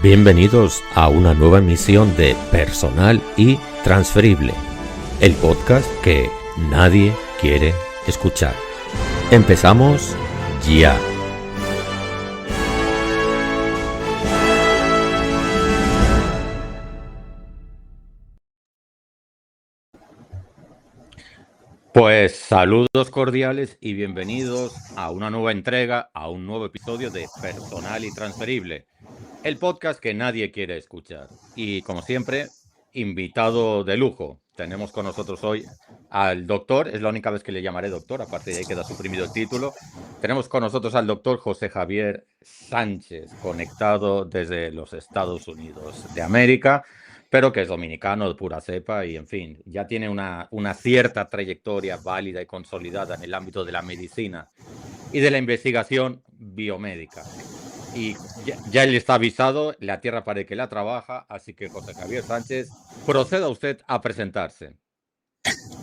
Bienvenidos a una nueva emisión de Personal y Transferible, el podcast que nadie quiere escuchar. Empezamos ya. Pues saludos cordiales y bienvenidos a una nueva entrega, a un nuevo episodio de Personal y Transferible, el podcast que nadie quiere escuchar. Y como siempre, invitado de lujo. Tenemos con nosotros hoy al doctor, es la única vez que le llamaré doctor, aparte de ahí queda suprimido el título. Tenemos con nosotros al doctor José Javier Sánchez, conectado desde los Estados Unidos de América, pero que es dominicano de pura cepa y, en fin, ya tiene una cierta trayectoria válida y consolidada en el ámbito de la medicina y de la investigación biomédica. Y ya él está avisado, la tierra para el que la trabaja, así que José Javier Sánchez, proceda usted a presentarse.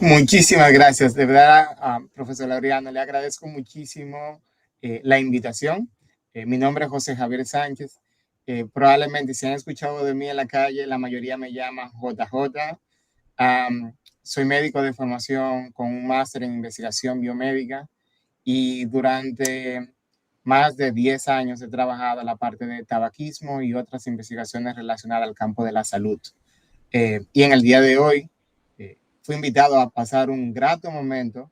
Muchísimas gracias, de verdad, profesor Laureano, le agradezco muchísimo la invitación. Mi nombre es José Javier Sánchez. Probablemente si han escuchado de mí en la calle, la mayoría me llama JJ. Soy médico de formación con un máster en investigación biomédica y durante más de 10 años he trabajado en la parte de tabaquismo y otras investigaciones relacionadas al campo de la salud. Y en el día de hoy fui invitado a pasar un grato momento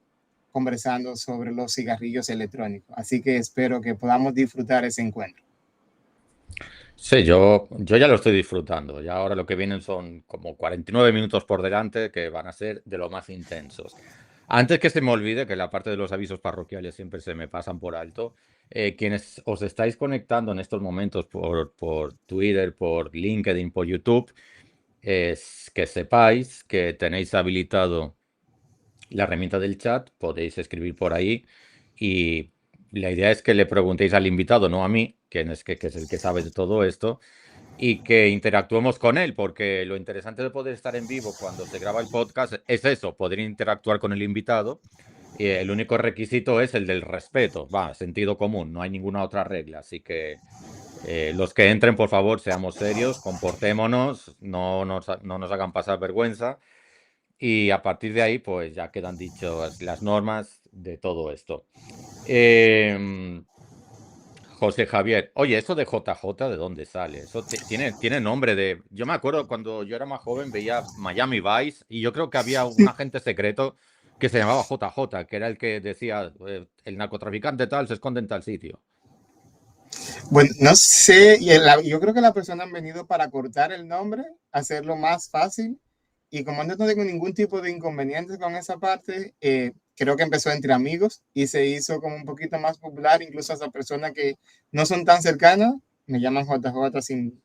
conversando sobre los cigarrillos electrónicos. Así que espero que podamos disfrutar ese encuentro. Sí, yo ya lo estoy disfrutando. Ya ahora lo que vienen son como 49 minutos por delante que van a ser de lo más intensos. Antes que se me olvide, que la parte de los avisos parroquiales siempre se me pasan por alto, quienes os estáis conectando en estos momentos por Twitter, por LinkedIn, por YouTube, es que sepáis que tenéis habilitado la herramienta del chat, podéis escribir por ahí y la idea es que le preguntéis al invitado, no a mí, que es el que sabe de todo esto, y que interactuemos con él, porque lo interesante de poder estar en vivo cuando se graba el podcast es eso, poder interactuar con el invitado. Y el único requisito es el del respeto, sentido común, no hay ninguna otra regla, así que los que entren, por favor, seamos serios, comportémonos, no nos hagan pasar vergüenza. Y a partir de ahí, pues ya quedan dichas las normas de todo esto. José Javier, oye, eso de JJ, ¿de dónde sale? Eso tiene nombre de... Yo me acuerdo cuando yo era más joven, veía Miami Vice y yo creo que había un agente secreto que se llamaba JJ, que era el que decía, el narcotraficante tal se esconde en tal sitio. Bueno, no sé, yo creo que las personas han venido para cortar el nombre, hacerlo más fácil. Y como no tengo ningún tipo de inconvenientes con esa parte, creo que empezó entre amigos y se hizo como un poquito más popular, incluso a esas personas que no son tan cercanas, me llaman JJ sin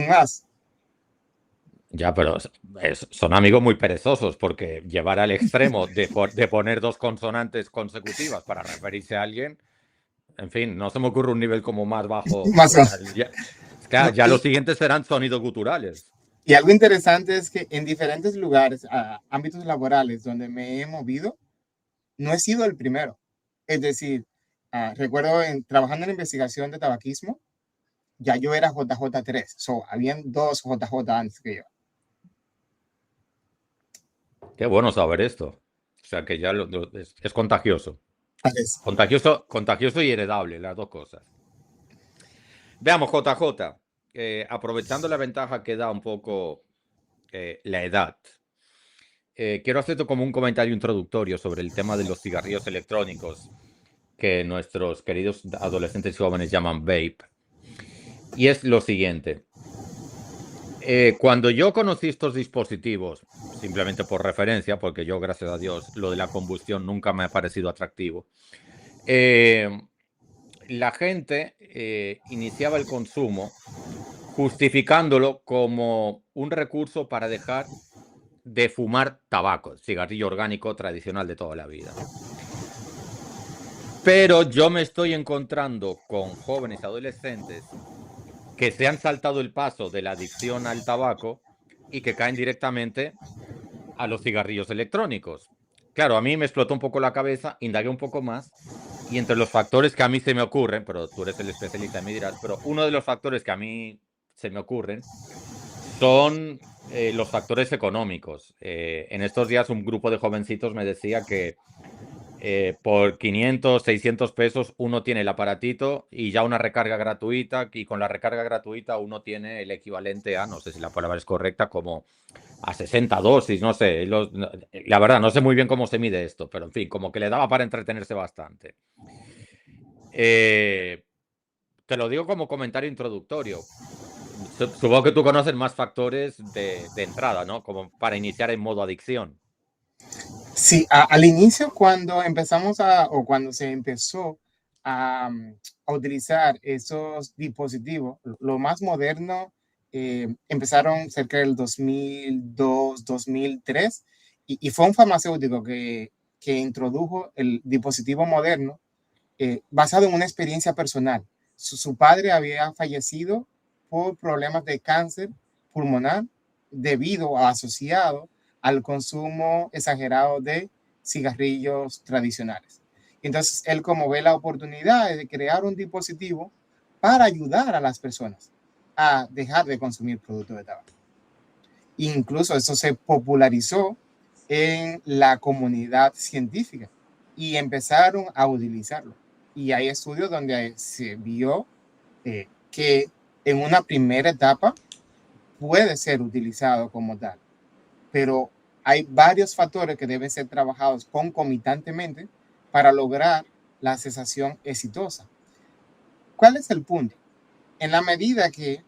más. Ya, pero son amigos muy perezosos porque llevar al extremo de poner dos consonantes consecutivas para referirse a alguien, en fin, no se me ocurre un nivel como más bajo. Más o Claro, ya los siguientes serán sonidos guturales. Y algo interesante es que en diferentes lugares, ámbitos laborales donde me he movido, no he sido el primero. Es decir, recuerdo trabajando en la investigación de tabaquismo, ya yo era JJ3, habían dos JJ antes que yo. Qué bueno saber esto. O sea que ya es contagioso. Parece. Contagioso y heredable, las dos cosas. Veamos, JJ, aprovechando la ventaja que da un poco la edad, quiero hacerte como un comentario introductorio sobre el tema de los cigarrillos electrónicos que nuestros queridos adolescentes y jóvenes llaman vape. Y es lo siguiente. Cuando yo conocí estos dispositivos, simplemente por referencia, porque yo, gracias a Dios, lo de la combustión nunca me ha parecido atractivo, la gente iniciaba el consumo justificándolo como un recurso para dejar de fumar tabaco, el cigarrillo orgánico tradicional de toda la vida. Pero yo me estoy encontrando con jóvenes adolescentes que se han saltado el paso de la adicción al tabaco y que caen directamente a los cigarrillos electrónicos. Claro, a mí me explotó un poco la cabeza, indagué un poco más y entre los factores que a mí se me ocurren, pero tú eres el especialista y me dirás, pero uno de los factores que a mí se me ocurren son los factores económicos. En estos días un grupo de jovencitos me decía que por 500, 600 pesos uno tiene el aparatito y ya una recarga gratuita, y con la recarga gratuita uno tiene el equivalente a, no sé si la palabra es correcta, como a 60 dosis, no sé. La verdad, no sé muy bien cómo se mide esto, pero en fin, como que le daba para entretenerse bastante. Te lo digo como comentario introductorio. Supongo que tú conoces más factores de entrada, ¿no? Como para iniciar en modo adicción. Sí, al inicio cuando empezamos o cuando se empezó a utilizar esos dispositivos, lo más moderno, empezaron cerca del 2002, 2003, y fue un farmacéutico que introdujo el dispositivo moderno basado en una experiencia personal. Su padre había fallecido por problemas de cáncer pulmonar debido o asociado al consumo exagerado de cigarrillos tradicionales. Entonces, él como ve la oportunidad de crear un dispositivo para ayudar a las personas a dejar de consumir productos de tabaco. Incluso eso se popularizó en la comunidad científica y empezaron a utilizarlo. Y hay estudios donde se vio que en una primera etapa puede ser utilizado como tal, pero hay varios factores que deben ser trabajados concomitantemente para lograr la cesación exitosa. ¿Cuál es el punto? En la medida que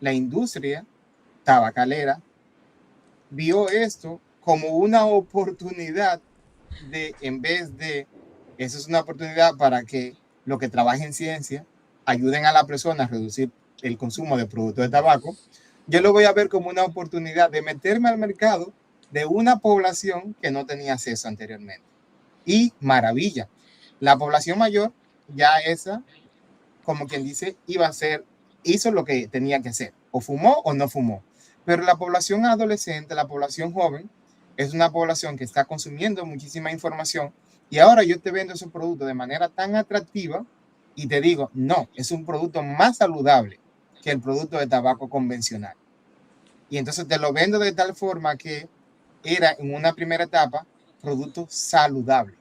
la industria tabacalera vio esto como una oportunidad de, en vez de, eso es una oportunidad para que los que trabajen en ciencia ayuden a la persona a reducir el consumo de productos de tabaco, yo lo voy a ver como una oportunidad de meterme al mercado de una población que no tenía acceso anteriormente. Y maravilla, la población mayor, ya esa, como quien dice, iba a ser, hizo lo que tenía que hacer, o fumó o no fumó. Pero la población adolescente, la población joven, es una población que está consumiendo muchísima información, y ahora yo te vendo esos productos de manera tan atractiva y te digo, no, es un producto más saludable que el producto de tabaco convencional. Y entonces te lo vendo de tal forma que era en una primera etapa producto saludable,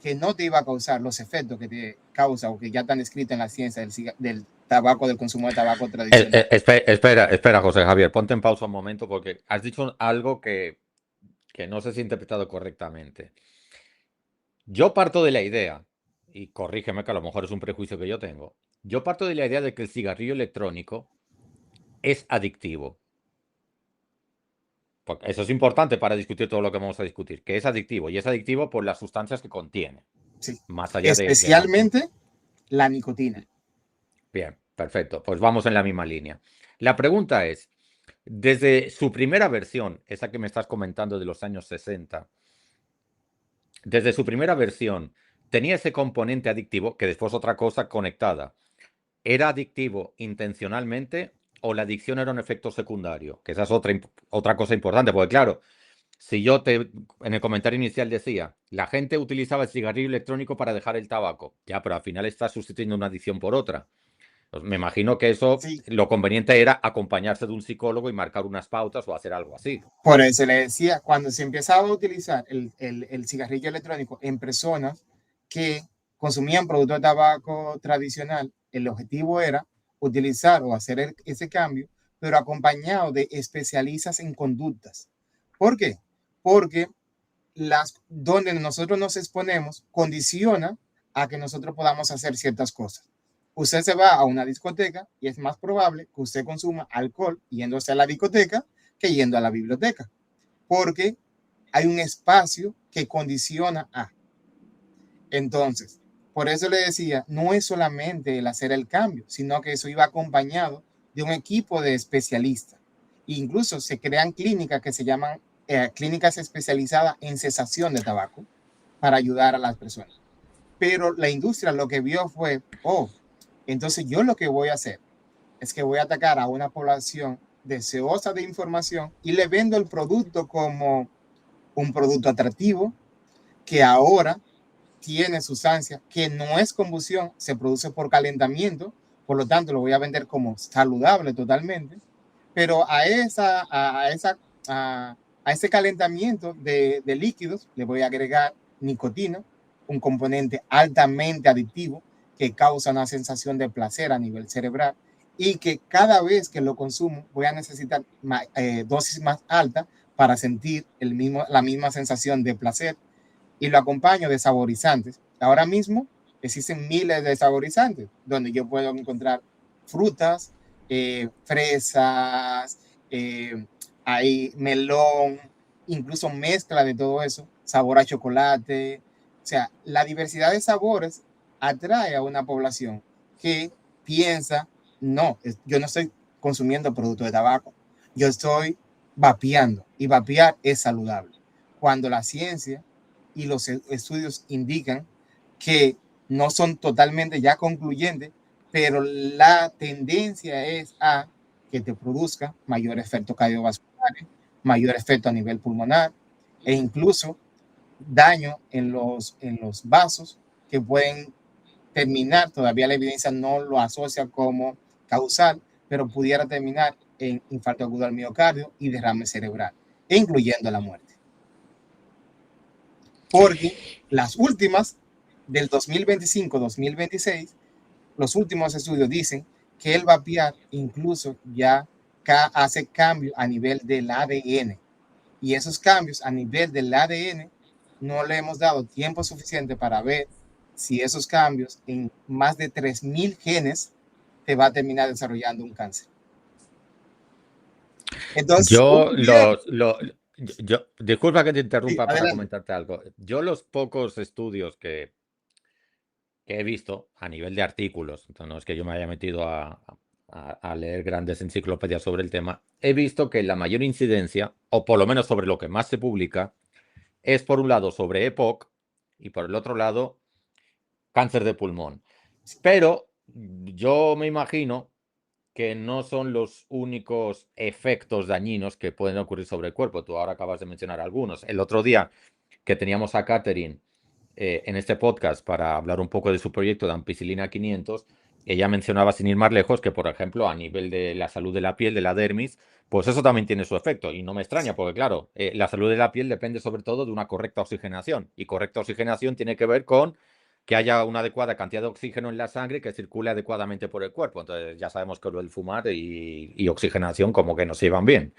que no te iba a causar los efectos que te causa o que ya están descritos en la ciencia del tabaco, del consumo de tabaco tradicional. Espera, José Javier, ponte en pausa un momento porque has dicho algo que no sé si he interpretado correctamente. Yo parto de la idea, y corrígeme que a lo mejor es un prejuicio que yo tengo, yo parto de la idea de que el cigarrillo electrónico es adictivo. Porque eso es importante para discutir todo lo que vamos a discutir, que es adictivo, y es adictivo por las sustancias que contiene, Sí, más allá de la... especialmente la nicotina. Bien, perfecto, pues vamos en la misma línea. La pregunta es, desde su primera versión, esa que me estás comentando de los años 60, desde su primera versión, tenía ese componente adictivo, que después otra cosa conectada. ¿Era adictivo intencionalmente o la adicción era un efecto secundario? Que esa es otra cosa importante, porque claro, si yo en el comentario inicial decía, la gente utilizaba el cigarrillo electrónico para dejar el tabaco, ya, pero al final está sustituyendo una adicción por otra. Pues me imagino que eso, Sí, lo conveniente era acompañarse de un psicólogo y marcar unas pautas o hacer algo así. por eso le decía, cuando se empezaba a utilizar el cigarrillo electrónico en personas que consumían productos de tabaco tradicional, el objetivo era utilizar o hacer ese cambio, pero acompañado de especialistas en conductas. ¿Por qué? Porque donde nosotros nos exponemos condiciona a que nosotros podamos hacer ciertas cosas. Usted se va a una discoteca y es más probable que usted consuma alcohol yéndose a la discoteca que yendo a la biblioteca, porque hay un espacio que condiciona a. Entonces, por eso le decía, no es solamente el hacer el cambio, sino que eso iba acompañado de un equipo de especialistas. Incluso se crean clínicas que se llaman clínicas especializadas en cesación de tabaco para ayudar a las personas. Pero la industria lo que vio fue, oh, entonces yo lo que voy a hacer es que voy a atacar a una población deseosa de información y le vendo el producto como un producto atractivo que ahora tiene sustancia que no es combustión, se produce por calentamiento, por lo tanto lo voy a vender como saludable totalmente, pero a ese calentamiento de líquidos le voy a agregar nicotina, un componente altamente adictivo que causa una sensación de placer a nivel cerebral y que cada vez que lo consumo voy a necesitar dosis más altas para sentir la misma sensación de placer, y lo acompaño de saborizantes. Ahora mismo existen miles de saborizantes donde yo puedo encontrar frutas, fresas, hay melón, incluso mezcla de todo eso, sabor a chocolate. O sea, la diversidad de sabores atrae a una población que piensa, no, yo no estoy consumiendo productos de tabaco, yo estoy vapeando, y vapear es saludable. Cuando la ciencia y los estudios indican que no son totalmente ya concluyentes, pero la tendencia es a que te produzca mayor efecto cardiovascular, mayor efecto a nivel pulmonar e incluso daño en los vasos que pueden terminar, todavía la evidencia no lo asocia como causal, pero pudiera terminar en infarto agudo al miocardio y derrame cerebral, incluyendo la muerte. Porque las últimas del 2025-2026, los últimos estudios dicen que el vapear incluso ya hace cambios a nivel del ADN, y esos cambios a nivel del ADN no le hemos dado tiempo suficiente para ver si esos cambios en más de 3.000 genes te va a terminar desarrollando un cáncer. Entonces, disculpa que te interrumpa sí, para comentarte algo. Yo los pocos estudios que he visto a nivel de artículos, entonces no es que yo me haya metido a leer grandes enciclopedias sobre el tema, he visto que la mayor incidencia, o por lo menos sobre lo que más se publica, es por un lado sobre EPOC y por el otro lado cáncer de pulmón. Pero yo me imagino que no son los únicos efectos dañinos que pueden ocurrir sobre el cuerpo. Tú ahora acabas de mencionar algunos. El otro día que teníamos a Catherine en este podcast para hablar un poco de su proyecto de Ampicilina 500, ella mencionaba, sin ir más lejos, que por ejemplo a nivel de la salud de la piel, de la dermis, pues eso también tiene su efecto. Y no me extraña porque claro, la salud de la piel depende sobre todo de una correcta oxigenación. Y correcta oxigenación tiene que ver con que haya una adecuada cantidad de oxígeno en la sangre que circule adecuadamente por el cuerpo. Entonces ya sabemos que el fumar y oxigenación como que no se llevan bien.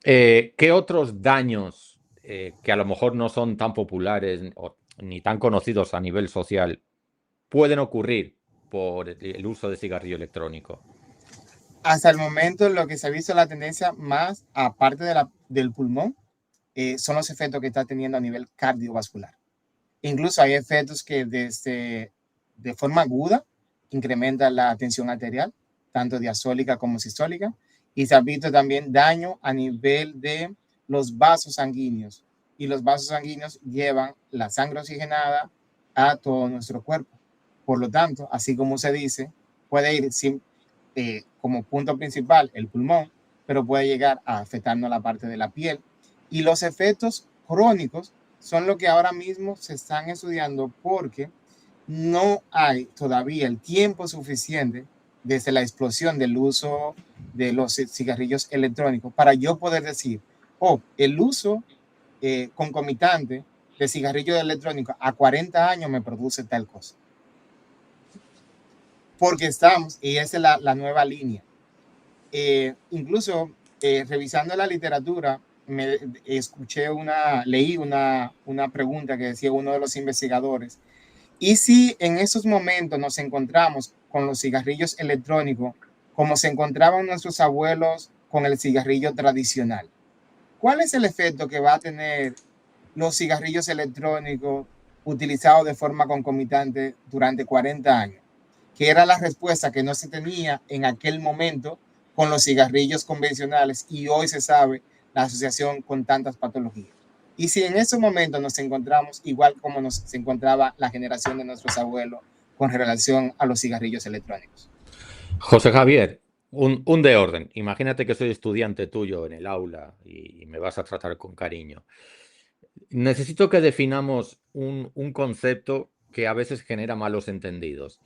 ¿Qué otros daños que a lo mejor no son tan populares ni tan conocidos a nivel social pueden ocurrir por el uso de cigarrillo electrónico? Hasta el momento lo que se ha visto la tendencia más, aparte del pulmón, son los efectos que está teniendo a nivel cardiovascular. Incluso hay efectos que de forma aguda incrementan la tensión arterial, tanto diastólica como sistólica, y se ha visto también daño a nivel de los vasos sanguíneos, y los vasos sanguíneos llevan la sangre oxigenada a todo nuestro cuerpo. Por lo tanto, así como se dice, puede ir como punto principal el pulmón, pero puede llegar a afectarnos la parte de la piel. Y los efectos crónicos son lo que ahora mismo se están estudiando porque no hay todavía el tiempo suficiente desde la explosión del uso de los cigarrillos electrónicos para yo poder decir, el uso concomitante de cigarrillos electrónicos a 40 años me produce tal cosa. Porque estamos, y esa es la nueva línea. Incluso revisando la literatura, leí una pregunta que decía uno de los investigadores: ¿y si en esos momentos nos encontramos con los cigarrillos electrónicos como se encontraban nuestros abuelos con el cigarrillo tradicional? ¿Cuál es el efecto que va a tener los cigarrillos electrónicos utilizados de forma concomitante durante 40 años? Que era la respuesta que no se tenía en aquel momento con los cigarrillos convencionales, y hoy se sabe la asociación con tantas patologías. Y si en ese momento nos encontramos igual como se encontraba la generación de nuestros abuelos con relación a los cigarrillos electrónicos. José Javier, un de orden. Imagínate que soy estudiante tuyo en el aula y me vas a tratar con cariño. Necesito que definamos un concepto que a veces genera malos entendidos.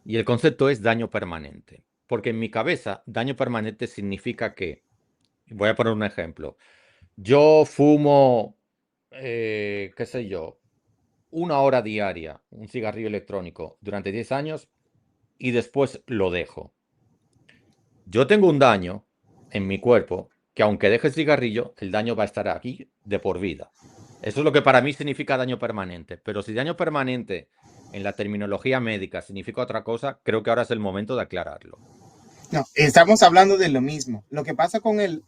Y el concepto es daño permanente. Porque en mi cabeza, daño permanente significa que, voy a poner un ejemplo, yo fumo, qué sé yo, 1 hora diaria un cigarrillo electrónico durante 10 años y después lo dejo. Yo tengo un daño en mi cuerpo que aunque deje el cigarrillo, el daño va a estar aquí de por vida. Eso es lo que para mí significa daño permanente. Pero si daño permanente en la terminología médica significa otra cosa, creo que ahora es el momento de aclararlo. No, estamos hablando de lo mismo. Lo que pasa con el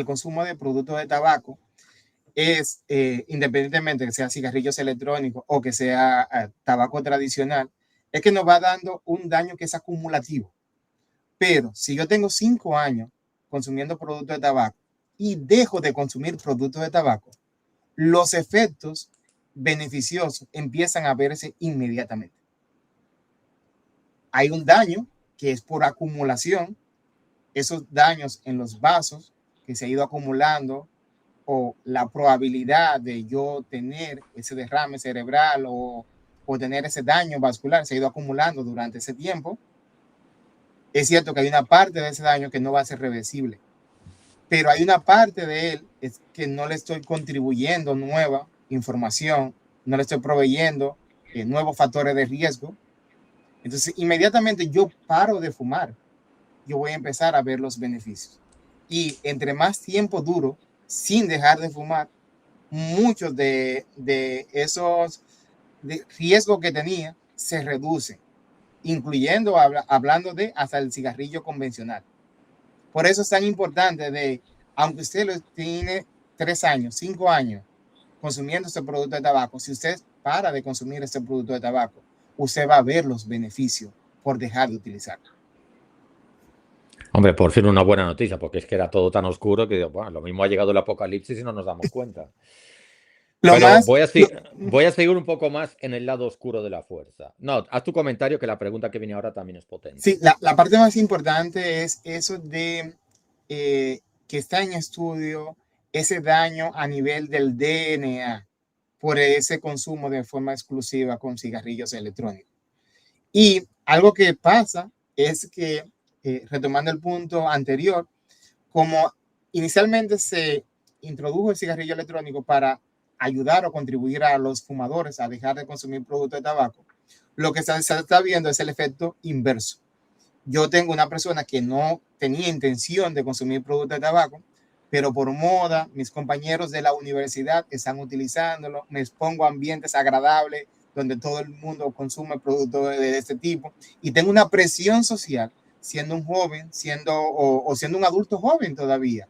consumo de productos de tabaco es, independientemente que sea cigarrillos electrónicos o que sea tabaco tradicional, es que nos va dando un daño que es acumulativo. Pero si yo tengo 5 años consumiendo productos de tabaco y dejo de consumir productos de tabaco, los efectos beneficiosos empiezan a verse inmediatamente. Hay un daño que es por acumulación, esos daños en los vasos que se ha ido acumulando o la probabilidad de yo tener ese derrame cerebral o tener ese daño vascular se ha ido acumulando durante ese tiempo. Es cierto que hay una parte de ese daño que no va a ser reversible, pero hay una parte de él es que no le estoy contribuyendo nueva información, no le estoy proveyendo nuevos factores de riesgo. Entonces, inmediatamente yo paro de fumar, yo voy a empezar a ver los beneficios. Y entre más tiempo duro sin dejar de fumar, muchos de esos riesgos que tenía se reducen, incluyendo hablando de hasta el cigarrillo convencional. Por eso es tan importante de, aunque usted lo tiene 3 años, 5 años consumiendo este producto de tabaco, si usted para de consumir este producto de tabaco, usted va a ver los beneficios por dejar de utilizarlo. Hombre, por fin una buena noticia, porque es que era todo tan oscuro que bueno, lo mismo ha llegado el apocalipsis y no nos damos cuenta. Lo Pero más, voy a seguir un poco más en el lado oscuro de la fuerza. No, haz tu comentario que la pregunta que viene ahora también es potente. sí, la parte más importante es eso de que está en estudio ese daño a nivel del DNA por ese consumo de forma exclusiva con cigarrillos electrónicos. Y algo que pasa es que, retomando el punto anterior, como inicialmente se introdujo el cigarrillo electrónico para ayudar o contribuir a los fumadores a dejar de consumir productos de tabaco, lo que se está viendo es el efecto inverso. Yo tengo una persona que no tenía intención de consumir productos de tabaco, pero por moda, mis compañeros de la universidad están utilizándolo, me expongo a ambientes agradables donde todo el mundo consume productos de este tipo y tengo una presión social siendo un joven, siendo un adulto joven todavía.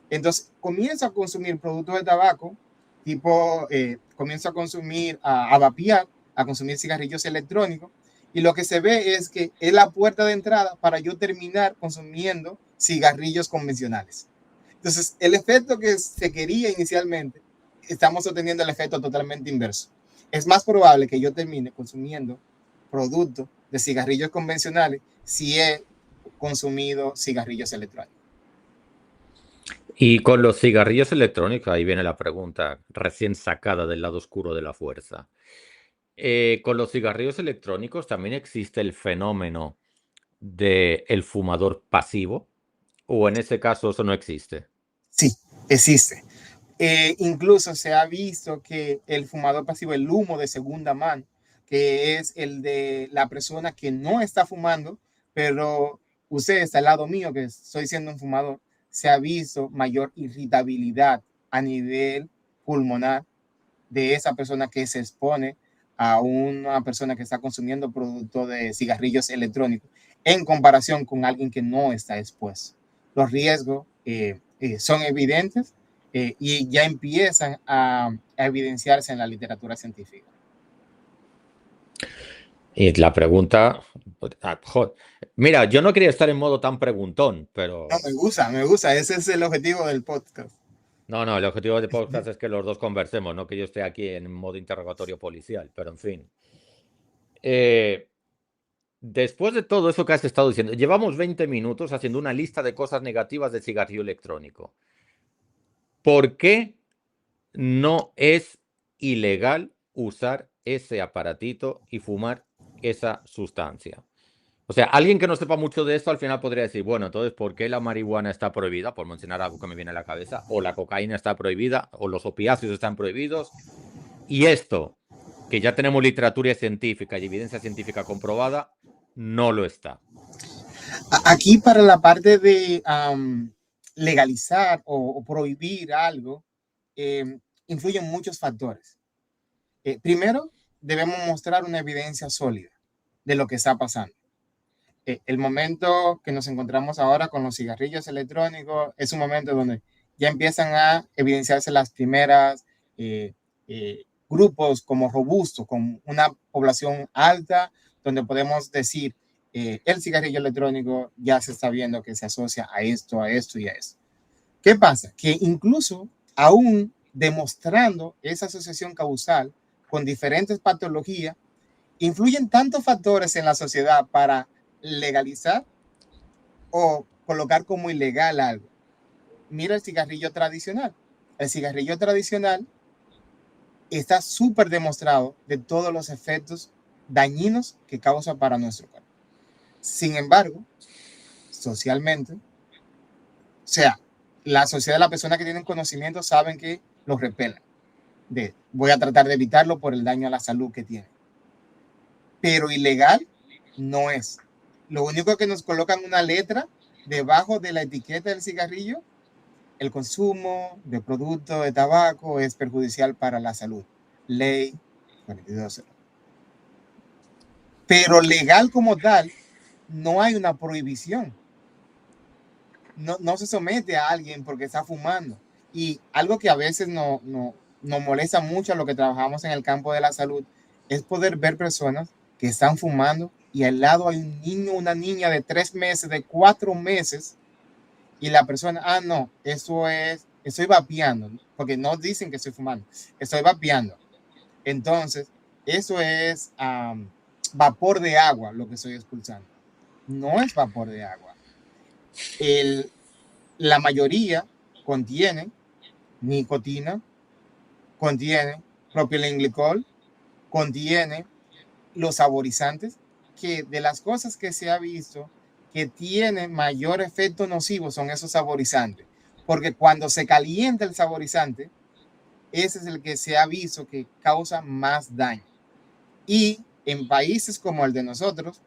Entonces comienzo a consumir productos de tabaco, tipo, comienzo a consumir, a vapear, a consumir cigarrillos electrónicos, y lo que se ve es que es la puerta de entrada para yo terminar consumiendo cigarrillos convencionales. Entonces, el efecto que se quería inicialmente, estamos obteniendo el efecto totalmente inverso. Es más probable que yo termine consumiendo productos de cigarrillos convencionales si he consumido cigarrillos electrónicos. Y con los cigarrillos electrónicos, ahí viene la pregunta recién sacada del lado oscuro de la fuerza. Con los cigarrillos electrónicos también existe el fenómeno del fumador pasivo, o en ese caso eso no existe. Sí, existe. Incluso se ha visto que el fumador pasivo, el humo de segunda mano, que es el de la persona que no está fumando, pero usted está al lado mío, que estoy siendo un fumador, se ha visto mayor irritabilidad a nivel pulmonar de esa persona que se expone a una persona que está consumiendo productos de cigarrillos electrónicos en comparación con alguien que no está expuesto. Los riesgos son evidentes y ya empiezan a evidenciarse en la literatura científica. Y la pregunta, mira, yo no quería estar en modo tan preguntón, No, pero me gusta, ese es el objetivo del podcast. no, el objetivo de podcast es que los dos conversemos, no que yo esté aquí en modo interrogatorio policial, pero en fin. Después de todo eso que has estado diciendo, llevamos 20 minutos haciendo una lista de cosas negativas del cigarrillo electrónico. ¿Por qué no es ilegal usar ese aparatito y fumar esa sustancia? O sea, alguien que no sepa mucho de esto al final podría decir, bueno, entonces, ¿por qué la marihuana está prohibida? Por mencionar algo que me viene a la cabeza. O la cocaína está prohibida, o los opiáceos están prohibidos. Y esto, que ya tenemos literatura científica y evidencia científica comprobada, no lo está. Aquí para la parte de legalizar o prohibir algo, influyen muchos factores. Primero, debemos mostrar una evidencia sólida de lo que está pasando. El momento que nos encontramos ahora con los cigarrillos electrónicos es un momento donde ya empiezan a evidenciarse las primeras grupos como robustos, con una población alta, donde podemos decir el cigarrillo electrónico ya se está viendo que se asocia a esto y a esto. ¿Qué pasa? Que incluso aún demostrando esa asociación causal con diferentes patologías, influyen tantos factores en la sociedad para legalizar o colocar como ilegal algo. Mira el cigarrillo tradicional. El cigarrillo tradicional está súper demostrado de todos los efectos dañinos que causa para nuestro cuerpo. Sin embargo, socialmente, o sea, la sociedad, las personas que tienen conocimiento saben que lo repelen. Voy a tratar de evitarlo por el daño a la salud que tiene. Pero ilegal no es. Lo único que nos colocan una letra debajo de la etiqueta del cigarrillo: el consumo de productos de tabaco es perjudicial para la salud. Ley 42. Pero legal como tal, no hay una prohibición. No se somete a alguien porque está fumando. Y algo que a veces nos molesta mucho a lo que trabajamos en el campo de la salud es poder ver personas que están fumando y al lado hay un niño, una niña de 3 meses, de 4 meses, y la persona, no, eso es, estoy vapeando, porque no dicen que estoy fumando, estoy vapeando. Entonces, eso es vapor de agua lo que estoy expulsando. No es vapor de agua. La mayoría contiene nicotina, contiene propilenglicol, contiene los saborizantes, que de las cosas que se ha visto que tiene mayor efecto nocivo son esos saborizantes, porque cuando se calienta el saborizante, ese es el que se ha visto que causa más daño. Y en países como el de nosotros,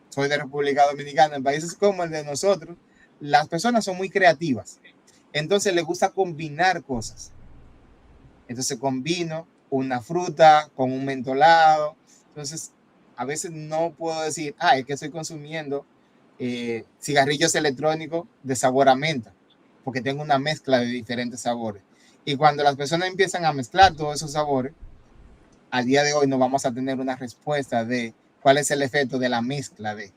soy de República Dominicana, en países como el de nosotros, las personas son muy creativas, entonces les gusta combinar cosas. Entonces combino una fruta con un mentolado. Entonces, a veces no puedo decir, es que estoy consumiendo cigarrillos electrónicos de sabor a menta, porque tengo una mezcla de diferentes sabores. Y cuando las personas empiezan a mezclar todos esos sabores, al día de hoy no vamos a tener una respuesta de cuál es el efecto de la mezcla de.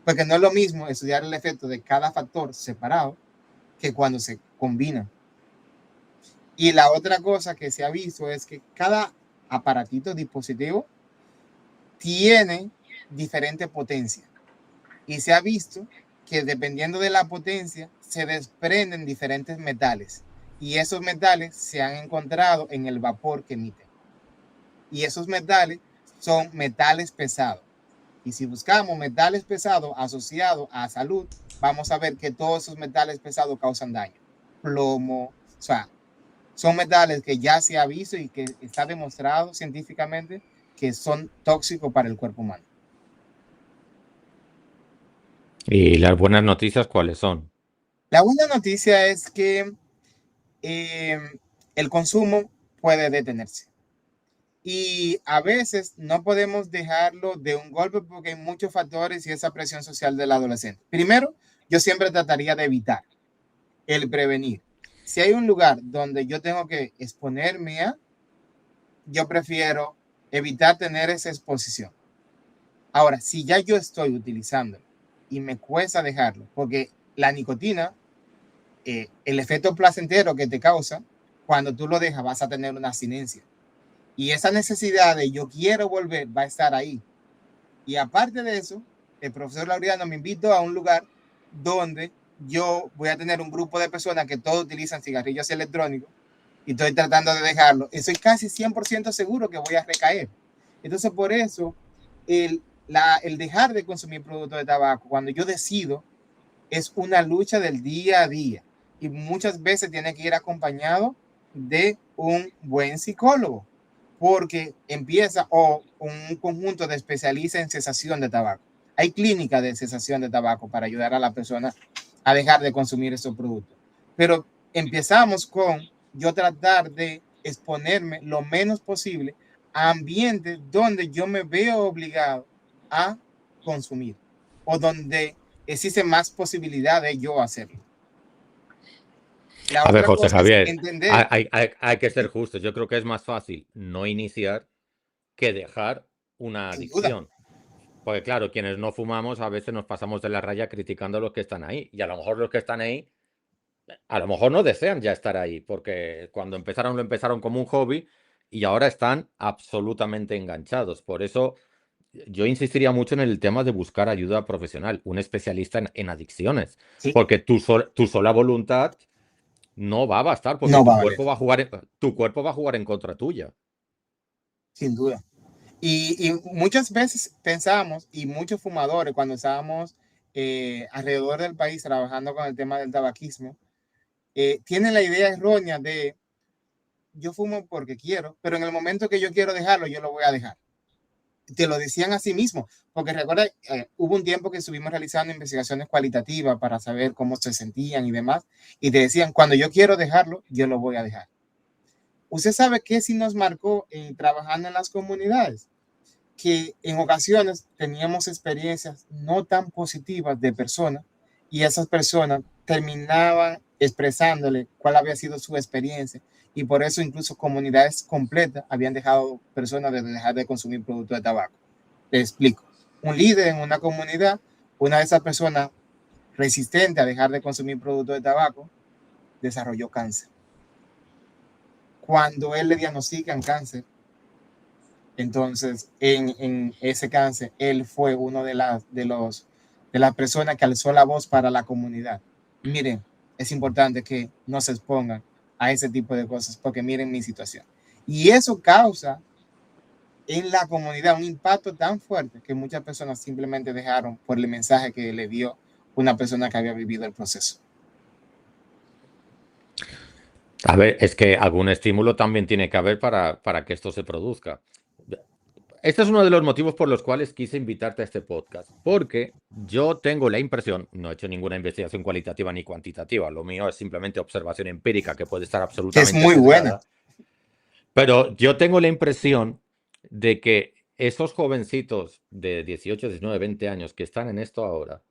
Porque no es lo mismo estudiar el efecto de cada factor separado que cuando se combinan. Y la otra cosa que se ha visto es que cada aparatito, dispositivo, tiene diferente potencia. Y se ha visto que dependiendo de la potencia se desprenden diferentes metales. Y esos metales se han encontrado en el vapor que emiten. Y esos metales son metales pesados. Y si buscamos metales pesados asociados a salud, vamos a ver que todos esos metales pesados causan daño. Plomo, o sea, son metales que ya se ha visto y que está demostrado científicamente que son tóxicos para el cuerpo humano. ¿Y las buenas noticias cuáles son? La buena noticia es que el consumo puede detenerse. Y a veces no podemos dejarlo de un golpe porque hay muchos factores y esa presión social del adolescente. Primero, yo siempre trataría de evitar el prevenir. Si hay un lugar donde yo tengo que exponerme yo prefiero evitar tener esa exposición. Ahora, si ya yo estoy utilizando y me cuesta dejarlo, porque la nicotina, el efecto placentero que te causa, cuando tú lo dejas vas a tener una abstinencia. Y esa necesidad de yo quiero volver va a estar ahí. Y aparte de eso, el profesor Laureano me invitó a un lugar donde yo voy a tener un grupo de personas que todos utilizan cigarrillos electrónicos y estoy tratando de dejarlo. Estoy casi 100% seguro que voy a recaer. Entonces, por eso, el dejar de consumir productos de tabaco, cuando yo decido, es una lucha del día a día y muchas veces tiene que ir acompañado de un buen psicólogo porque empieza o un conjunto de especialistas en cesación de tabaco. Hay clínicas de cesación de tabaco para ayudar a la persona a dejar de consumir estos productos. Pero empezamos con yo tratar de exponerme lo menos posible a ambientes donde yo me veo obligado a consumir o donde existe más posibilidad de yo hacerlo. La A ver, otra José cosa es Javier, entender. hay que ser justos. Yo creo que es más fácil no iniciar que dejar una Sin duda, adicción. Porque claro, quienes no fumamos a veces nos pasamos de la raya criticando a los que están ahí. Y a lo mejor los que están ahí, a lo mejor no desean ya estar ahí, porque cuando empezaron lo empezaron como un hobby y ahora están absolutamente enganchados. Por eso yo insistiría mucho en el tema de buscar ayuda profesional, un especialista en adicciones, sí, porque tu sola voluntad no va a bastar, porque no va a valer, tu cuerpo va a jugar en contra tuya. sin duda. Y muchas veces pensamos, y muchos fumadores, cuando estábamos alrededor del país trabajando con el tema del tabaquismo, tienen la idea errónea de yo fumo porque quiero, pero en el momento que yo quiero dejarlo, yo lo voy a dejar. Te lo decían a sí mismo, porque recuerda, hubo un tiempo que estuvimos realizando investigaciones cualitativas para saber cómo se sentían y demás, y te decían, cuando yo quiero dejarlo, yo lo voy a dejar. Usted sabe que sí nos marcó trabajando en las comunidades, que en ocasiones teníamos experiencias no tan positivas de personas y esas personas terminaban expresándole cuál había sido su experiencia y por eso incluso comunidades completas habían dejado personas de dejar de consumir productos de tabaco. Te explico. Un líder en una comunidad, una de esas personas resistente a dejar de consumir productos de tabaco, desarrolló cáncer. Cuando él le diagnostican cáncer, entonces en ese cáncer, él fue uno de las personas que alzó la voz para la comunidad. Miren, es importante que no se expongan a ese tipo de cosas, porque miren mi situación. Y eso causa en la comunidad un impacto tan fuerte que muchas personas simplemente dejaron por el mensaje que le dio una persona que había vivido el proceso. A ver, es que algún estímulo también tiene que haber para que esto se produzca. Este es uno de los motivos por los cuales quise invitarte a este podcast, porque yo tengo la impresión, no he hecho ninguna investigación cualitativa ni cuantitativa, lo mío es simplemente observación empírica que puede estar Que es absolutamente muy buena. sesgada, pero yo tengo la impresión de que esos jovencitos de 18, 19, 20 años que están en esto ahora,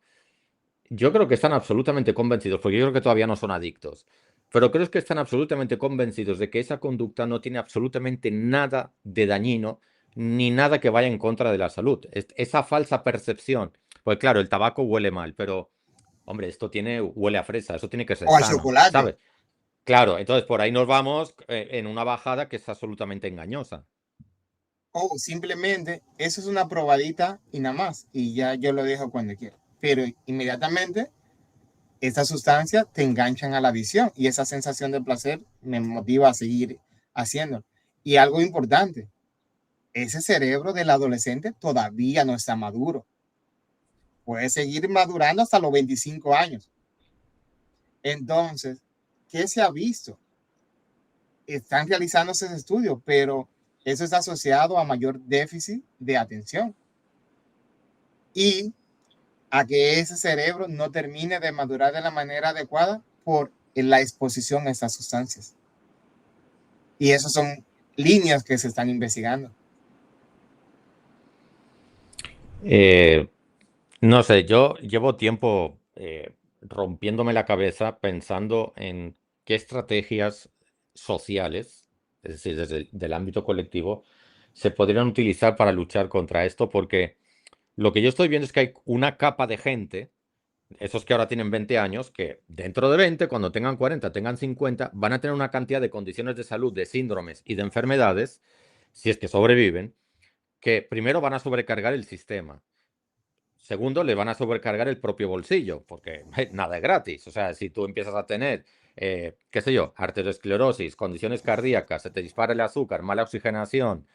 yo creo que están absolutamente convencidos, porque yo creo que todavía no son adictos, pero creo que están absolutamente convencidos de que esa conducta no tiene absolutamente nada de dañino ni nada que vaya en contra de la salud. Esa falsa percepción, pues claro, el tabaco huele mal, pero hombre, huele a fresa, eso tiene que ser O al sano, chocolate. ¿sabes? Claro, entonces por ahí nos vamos en una bajada que es absolutamente engañosa. O simplemente eso es una probadita y nada más. Y ya yo lo dejo cuando quiero. Pero inmediatamente estas sustancias te enganchan a la visión y esa sensación de placer me motiva a seguir haciendo. Y algo importante, ese cerebro del adolescente todavía no está maduro. Puede seguir madurando hasta los 25 años. Entonces, ¿qué se ha visto? Están realizando esos estudios, pero eso está asociado a mayor déficit de atención y a que ese cerebro no termine de madurar de la manera adecuada por la exposición a estas sustancias. Y esas son líneas que se están investigando. Eh, no sé, yo llevo tiempo rompiéndome la cabeza pensando en qué estrategias sociales, es decir, desde el ámbito colectivo, se podrían utilizar para luchar contra esto, porque lo que yo estoy viendo es que hay una capa de gente, esos que ahora tienen 20 años, que dentro de 20, cuando tengan 40, tengan 50, van a tener una cantidad de condiciones de salud, de síndromes y de enfermedades, si es que sobreviven, que primero van a sobrecargar el sistema. Segundo, le van a sobrecargar el propio bolsillo, porque nada es gratis. O sea, si tú empiezas a tener, qué sé yo, arteriosclerosis, condiciones cardíacas, se te dispara el azúcar, mala oxigenación,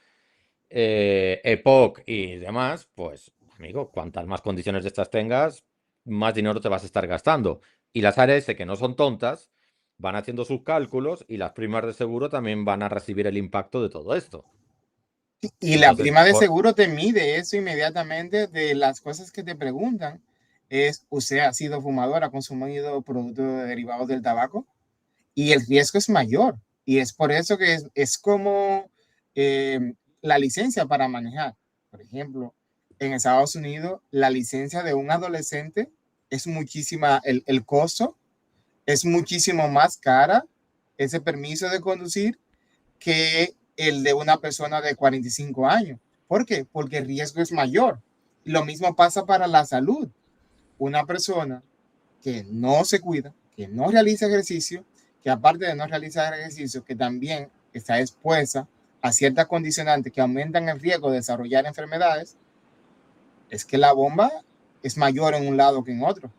EPOC y demás, pues amigo, cuantas más condiciones de estas tengas, más dinero te vas a estar gastando. Y las ARS, que no son tontas, van haciendo sus cálculos y las primas de seguro también van a recibir el impacto de todo esto. Y la Entonces, prima de seguro te mide eso inmediatamente de las cosas que te preguntan. Es, ¿usted ha sido fumador, ha consumido productos derivados del tabaco? Y el riesgo es mayor. Y es por eso que es como la licencia para manejar. Por ejemplo, en Estados Unidos, la licencia de un adolescente es muchísima, el costo es muchísimo más cara, ese permiso de conducir, que el de una persona de 45 años. ¿Por qué? Porque el riesgo es mayor. Lo mismo pasa para la salud. Una persona que no se cuida, que no realiza ejercicio, que aparte de no realizar ejercicio, que también está expuesta a ciertas condicionantes que aumentan el riesgo de desarrollar enfermedades, es que la bomba es mayor en un lado que en otro.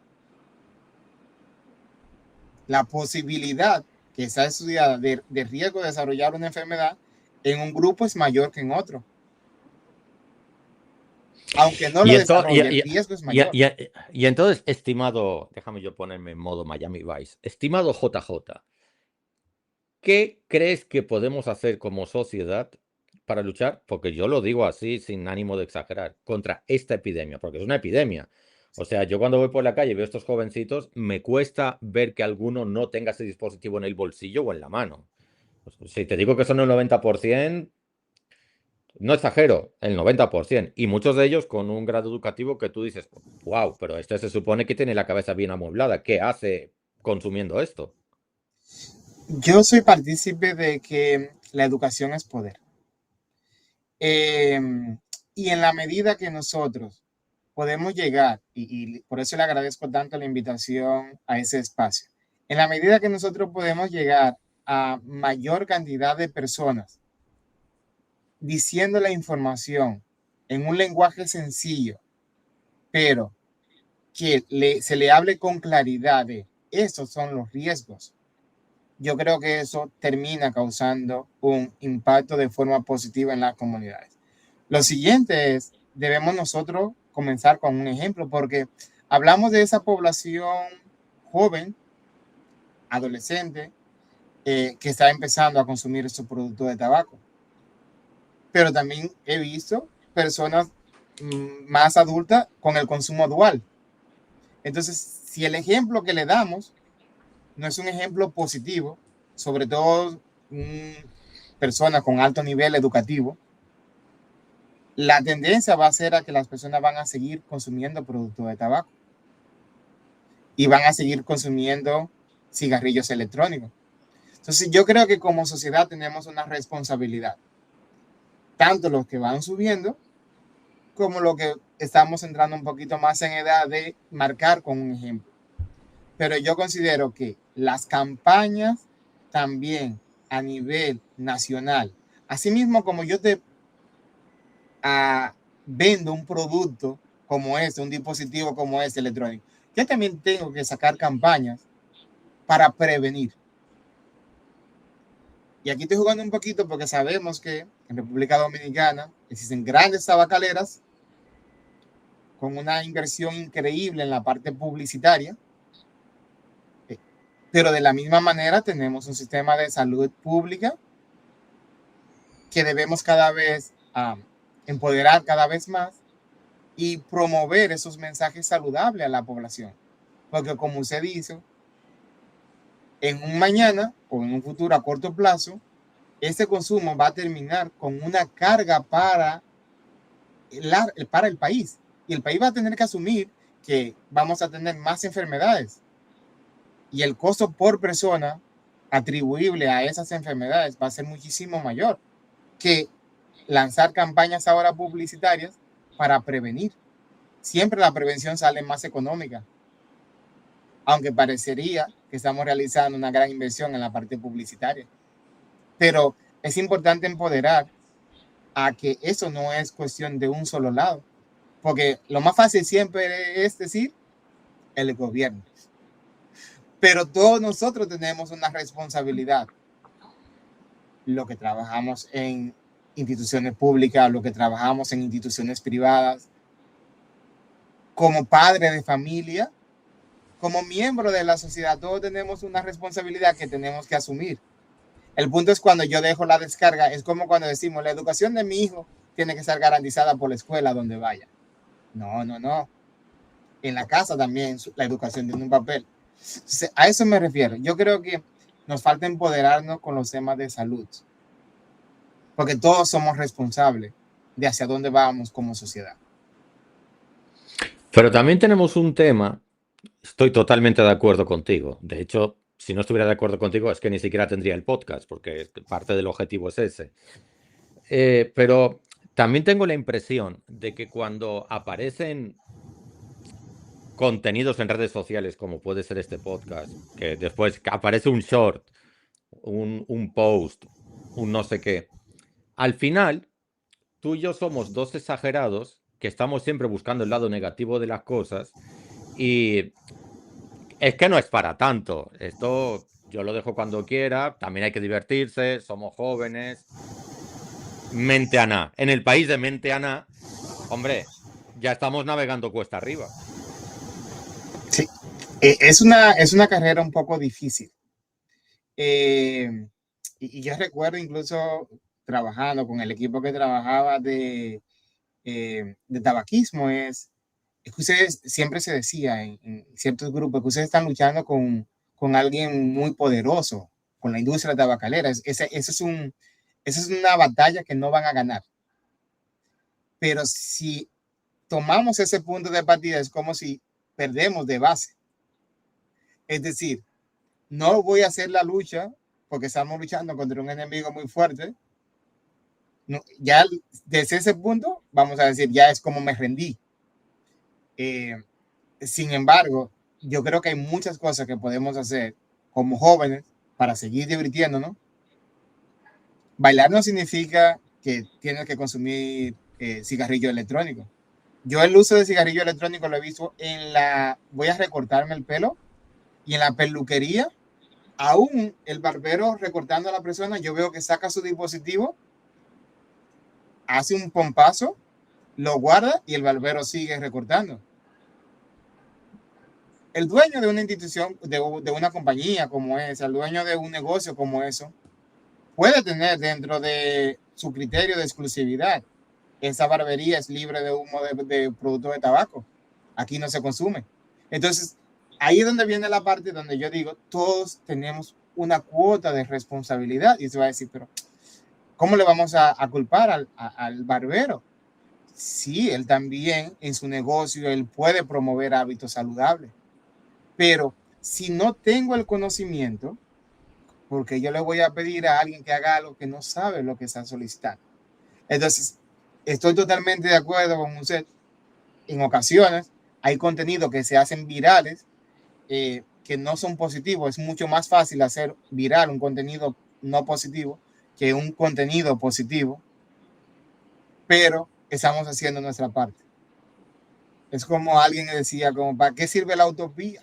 La posibilidad que está estudiada de riesgo de desarrollar una enfermedad en un grupo es mayor que en otro. Aunque no lo desarrolle, el riesgo es mayor. y entonces, estimado, déjame yo ponerme en modo Miami Vice, estimado JJ, ¿qué crees que podemos hacer como sociedad para luchar? Porque yo lo digo así, sin ánimo de exagerar, contra esta epidemia, porque es una epidemia. O sea, yo cuando voy por la calle y veo estos jovencitos, me cuesta ver que alguno no tenga ese dispositivo en el bolsillo o en la mano. Si te digo que son el 90%, no exagero, el 90%. Y muchos de ellos con un grado educativo que tú dices, wow, pero este se supone que tiene la cabeza bien amueblada. ¿Qué hace consumiendo esto? Yo soy partícipe de que la educación es poder. Y en la medida que nosotros podemos llegar, y por eso le agradezco tanto la invitación a ese espacio, en la medida que nosotros podemos llegar a mayor cantidad de personas diciendo la información en un lenguaje sencillo, pero que se le hable con claridad de estos son los riesgos, yo creo que eso termina causando un impacto de forma positiva en las comunidades. Lo siguiente es, debemos nosotros comenzar con un ejemplo, porque hablamos de esa población joven, adolescente, que está empezando a consumir estos productos de tabaco. Pero también he visto personas más adultas con el consumo dual. Entonces, si el ejemplo que le damos no es un ejemplo positivo, sobre todo personas con alto nivel educativo, la tendencia va a ser a que las personas van a seguir consumiendo productos de tabaco y van a seguir consumiendo cigarrillos electrónicos. Entonces, yo creo que como sociedad tenemos una responsabilidad, tanto los que van subiendo como los que estamos entrando un poquito más en edad de marcar con un ejemplo. Pero yo considero que las campañas también a nivel nacional, asimismo como yo te vendo un producto como este, un dispositivo como este electrónico, yo también tengo que sacar campañas para prevenir. Y aquí estoy jugando un poquito porque sabemos que en República Dominicana existen grandes tabacaleras con una inversión increíble en la parte publicitaria, pero de la misma manera tenemos un sistema de salud pública que debemos cada vez empoderar cada vez más y promover esos mensajes saludables a la población. Porque como usted dice, en un mañana o en un futuro a corto plazo, este consumo va a terminar con una carga para el país. Y el país va a tener que asumir que vamos a tener más enfermedades. Y el costo por persona atribuible a esas enfermedades va a ser muchísimo mayor que lanzar campañas ahora publicitarias para prevenir. Siempre la prevención sale más económica, aunque parecería que estamos realizando una gran inversión en la parte publicitaria. Pero es importante empoderar a que eso no es cuestión de un solo lado, porque lo más fácil siempre es decir el gobierno. Pero todos nosotros tenemos una responsabilidad. Lo que trabajamos en instituciones públicas, lo que trabajamos en instituciones privadas, como padre de familia, como miembro de la sociedad, todos tenemos una responsabilidad que tenemos que asumir. El punto es cuando yo dejo la descarga, es como cuando decimos, la educación de mi hijo tiene que ser garantizada por la escuela donde vaya. No, no, no. En la casa también la educación tiene un papel. A eso me refiero. Yo creo que nos falta empoderarnos con los temas de salud, porque todos somos responsables de hacia dónde vamos como sociedad. Pero también tenemos un tema, estoy totalmente de acuerdo contigo. De hecho, si no estuviera de acuerdo contigo, es que ni siquiera tendría el podcast, porque parte del objetivo es ese. Pero también tengo la impresión de que cuando aparecen contenidos en redes sociales, como puede ser este podcast, que después aparece un short, un post, un no sé qué, al final, tú y yo somos dos exagerados que estamos siempre buscando el lado negativo de las cosas y es que no es para tanto. Esto yo lo dejo cuando quiera, también hay que divertirse, somos jóvenes. Mente Aná. En el país de Mente Aná, hombre, ya estamos navegando cuesta arriba. Sí, es una carrera un poco difícil. Y yo recuerdo incluso trabajando con el equipo que trabajaba de tabaquismo, es que ustedes siempre se decía en ciertos grupos que ustedes están luchando con alguien muy poderoso, con la industria tabacalera. Esa es una batalla que no van a ganar. Pero si tomamos ese punto de partida, es como si perdemos de base. Es decir, no voy a hacer la lucha porque estamos luchando contra un enemigo muy fuerte. No, ya desde ese punto, vamos a decir, ya es como me rendí. Sin embargo, yo creo que hay muchas cosas que podemos hacer como jóvenes para seguir divirtiéndonos. Bailar no significa que tienes que consumir cigarrillo electrónico. Yo el uso de cigarrillo electrónico lo he visto voy a recortarme el pelo y en la peluquería, aún el barbero recortando a la persona, yo veo que saca su dispositivo, hace un pompazo, lo guarda y el barbero sigue recortando. El dueño de una institución, de una compañía como esa, el dueño de un negocio como eso, puede tener dentro de su criterio de exclusividad, esa barbería es libre de humo de productos de tabaco. Aquí no se consume. Entonces, ahí es donde viene la parte donde yo digo, todos tenemos una cuota de responsabilidad. Y se va a decir, pero ¿cómo le vamos a culpar al barbero? Sí, él también en su negocio, él puede promover hábitos saludables. Pero si no tengo el conocimiento, porque yo le voy a pedir a alguien que haga algo que no sabe lo que está solicitando. Entonces, estoy totalmente de acuerdo con usted. En ocasiones hay contenidos que se hacen virales que no son positivos. Es mucho más fácil hacer viral un contenido no positivo que un contenido positivo, pero estamos haciendo nuestra parte. Es como alguien decía, como, ¿para qué sirve la utopía?